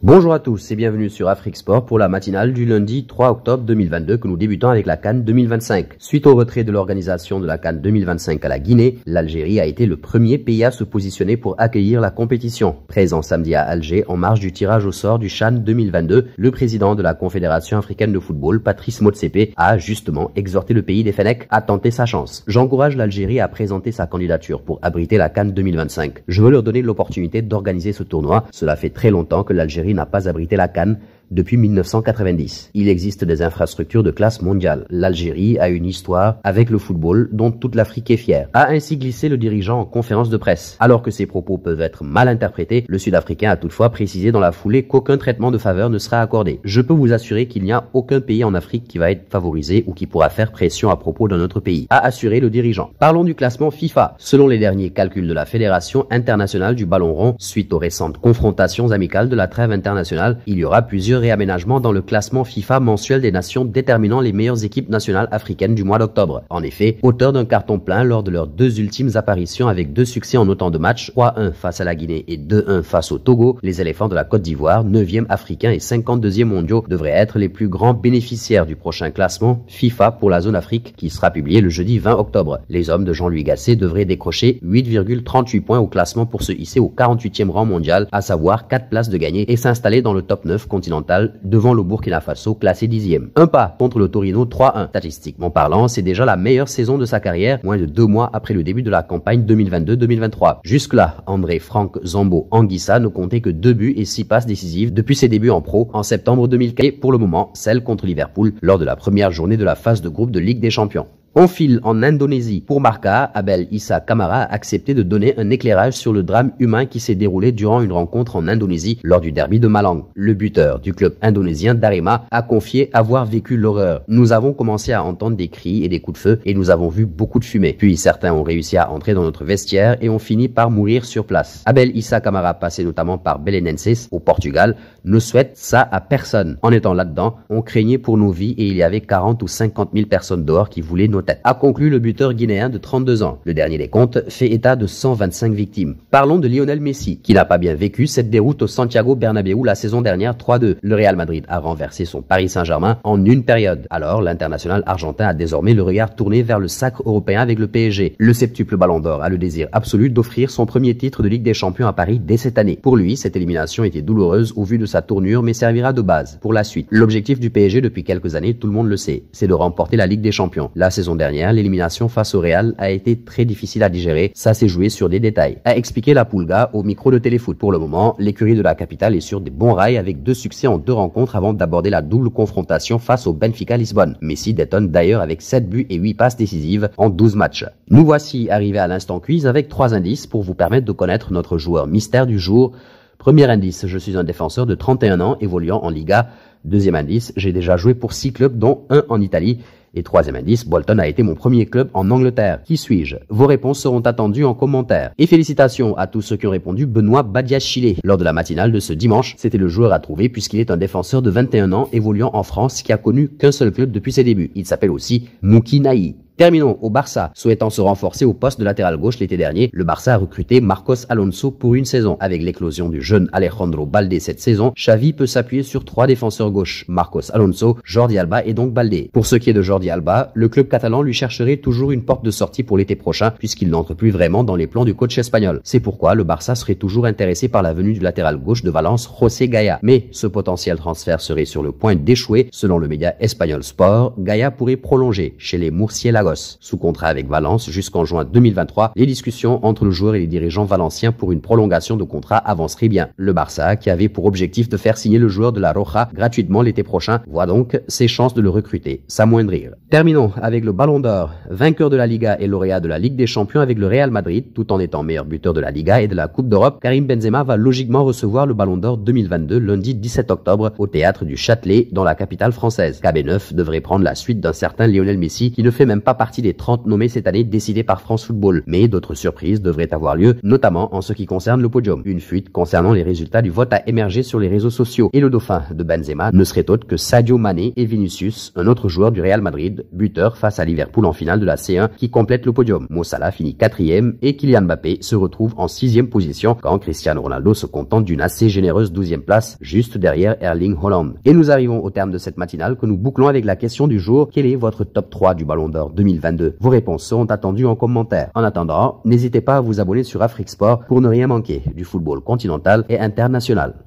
Bonjour à tous et bienvenue sur Afrique Sport pour la matinale du lundi 3 octobre 2022 que nous débutons avec la CAN 2025. Suite au retrait de l'organisation de la CAN 2025 à la Guinée, l'Algérie a été le premier pays à se positionner pour accueillir la compétition. Présent samedi à Alger en marge du tirage au sort du CHAN 2022, le président de la Confédération africaine de football, Patrice Motsepe, a justement exhorté le pays des Fennecs à tenter sa chance. J'encourage l'Algérie à présenter sa candidature pour abriter la CAN 2025. Je veux leur donner l'opportunité d'organiser ce tournoi. Cela fait très longtemps que l'Algérie n'a pas abrité la CAN depuis 1990. Il existe des infrastructures de classe mondiale. L'Algérie a une histoire avec le football dont toute l'Afrique est fière. A ainsi glissé le dirigeant en conférence de presse. Alors que ses propos peuvent être mal interprétés, le Sud-Africain a toutefois précisé dans la foulée qu'aucun traitement de faveur ne sera accordé. Je peux vous assurer qu'il n'y a aucun pays en Afrique qui va être favorisé ou qui pourra faire pression à propos d'un autre pays, a assuré le dirigeant. Parlons du classement FIFA. Selon les derniers calculs de la Fédération internationale du ballon rond, suite aux récentes confrontations amicales de la trêve internationale, il y aura plusieurs réaménagement dans le classement FIFA mensuel des nations déterminant les meilleures équipes nationales africaines du mois d'octobre. En effet, auteur d'un carton plein lors de leurs deux ultimes apparitions avec 2 succès en autant de matchs, 3-1 face à la Guinée et 2-1 face au Togo, les éléphants de la Côte d'Ivoire, 9e africain et 52e mondiaux, devraient être les plus grands bénéficiaires du prochain classement FIFA pour la zone Afrique qui sera publié le jeudi 20 octobre. Les hommes de Jean-Louis Gasset devraient décrocher 8,38 points au classement pour se hisser au 48e rang mondial, à savoir 4 places de gagné et s'installer dans le top 9 continental devant le Burkina Faso classé 10e. Un pas contre le Torino 3-1. Statistiquement parlant, c'est déjà la meilleure saison de sa carrière, moins de 2 mois après le début de la campagne 2022-2023. Jusque-là, André Franck Zambo Anguissa ne comptait que 2 buts et 6 passes décisives depuis ses débuts en pro en septembre 2015 et pour le moment, celle contre Liverpool lors de la première journée de la phase de groupe de Ligue des Champions. On file en Indonésie. Pour Marca, Abel Issa Kamara a accepté de donner un éclairage sur le drame humain qui s'est déroulé durant une rencontre en Indonésie lors du derby de Malang. Le buteur du club indonésien d'Arema a confié avoir vécu l'horreur. Nous avons commencé à entendre des cris et des coups de feu et nous avons vu beaucoup de fumée. Puis certains ont réussi à entrer dans notre vestiaire et ont fini par mourir sur place. Abel Issa Kamara, passé notamment par Belenenses au Portugal, ne souhaite ça à personne. En étant là-dedans, on craignait pour nos vies et il y avait 40 ou 50 000 personnes dehors qui voulaient nos têtes, a conclu le buteur guinéen de 32 ans. Le dernier des comptes fait état de 125 victimes. Parlons de Lionel Messi, qui n'a pas bien vécu cette déroute au Santiago Bernabéu la saison dernière 3-2. Le Real Madrid a renversé son Paris Saint-Germain en une période. Alors, l'international argentin a désormais le regard tourné vers le sacre européen avec le PSG. Le septuple Ballon d'Or a le désir absolu d'offrir son premier titre de Ligue des Champions à Paris dès cette année. Pour lui, cette élimination était douloureuse au vu de sa tournure, mais servira de base pour la suite. L'objectif du PSG depuis quelques années, tout le monde le sait, c'est de remporter la Ligue des Champions. La saison dernière, l'élimination face au Real a été très difficile à digérer, ça s'est joué sur des détails, a expliqué la Pulga au micro de Téléfoot. Pour le moment, l'écurie de la capitale est sur des bons rails avec 2 succès en 2 rencontres avant d'aborder la double confrontation face au Benfica Lisbonne. Messi détonne d'ailleurs avec 7 buts et 8 passes décisives en 12 matchs. Nous voici arrivés à l'instant quiz avec 3 indices pour vous permettre de connaître notre joueur mystère du jour. Premier indice, je suis un défenseur de 31 ans évoluant en Liga. Deuxième indice, j'ai déjà joué pour 6 clubs dont 1 en Italie. Et troisième indice, Bolton a été mon premier club en Angleterre. Qui suis-je? Vos réponses seront attendues en commentaire. Et félicitations à tous ceux qui ont répondu Benoît Badiachile. Lors de la matinale de ce dimanche, c'était le joueur à trouver puisqu'il est un défenseur de 21 ans évoluant en France qui a connu qu'un seul club depuis ses débuts. Il s'appelle aussi Mouki Naï. Terminons au Barça. Souhaitant se renforcer au poste de latéral gauche l'été dernier, le Barça a recruté Marcos Alonso pour une saison. Avec l'éclosion du jeune Alejandro Baldé cette saison, Xavi peut s'appuyer sur 3 défenseurs gauche, Marcos Alonso, Jordi Alba et donc Baldé. Pour ce qui est de Jordi Alba, le club catalan lui chercherait toujours une porte de sortie pour l'été prochain puisqu'il n'entre plus vraiment dans les plans du coach espagnol. C'est pourquoi le Barça serait toujours intéressé par la venue du latéral gauche de Valence, José Gaya. Mais ce potentiel transfert serait sur le point d'échouer. Selon le média espagnol Sport, Gaya pourrait prolonger chez les Murciélagos. Sous contrat avec Valence jusqu'en juin 2023, les discussions entre le joueur et les dirigeants valenciens pour une prolongation de contrat avanceraient bien. Le Barça, qui avait pour objectif de faire signer le joueur de la Roja gratuitement l'été prochain, voit donc ses chances de le recruter s'amoindrir. Terminons avec le Ballon d'Or. Vainqueur de la Liga et lauréat de la Ligue des Champions avec le Real Madrid, tout en étant meilleur buteur de la Liga et de la Coupe d'Europe, Karim Benzema va logiquement recevoir le Ballon d'Or 2022 lundi 17 octobre au théâtre du Châtelet dans la capitale française. KB9 devrait prendre la suite d'un certain Lionel Messi qui ne fait même pas partie des 30 nommés cette année décidés par France Football. Mais d'autres surprises devraient avoir lieu, notamment en ce qui concerne le podium. Une fuite concernant les résultats du vote a émergé sur les réseaux sociaux et le dauphin de Benzema ne serait autre que Sadio Mané et Vinicius, un autre joueur du Real Madrid, buteur face à Liverpool en finale de la C1 qui complète le podium. Mo Salah finit 4e et Kylian Mbappé se retrouve en 6e position quand Cristiano Ronaldo se contente d'une assez généreuse 12e place juste derrière Erling Haaland. Et nous arrivons au terme de cette matinale que nous bouclons avec la question du jour: quel est votre top 3 du Ballon d'Or 2022? Vos réponses seront attendues en commentaire. En attendant, n'hésitez pas à vous abonner sur Afrique Sport pour ne rien manquer du football continental et international.